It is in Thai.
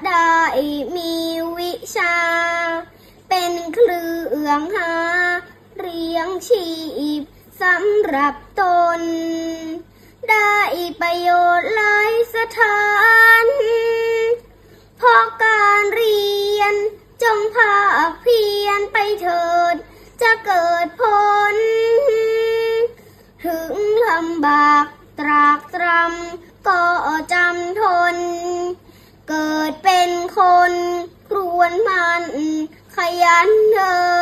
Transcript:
ได้มีวิชาเป็นเครื่องหาเลี้ยงชีพสำหรับตนได้ประโยชน์หลายสถานเพราะการเรียนจงภาคเพียรไปเถิดจะเกิดผลถึงลำบากตรากตรำก็จำทนเกิดเป็นคนครวญมันขยันเถิด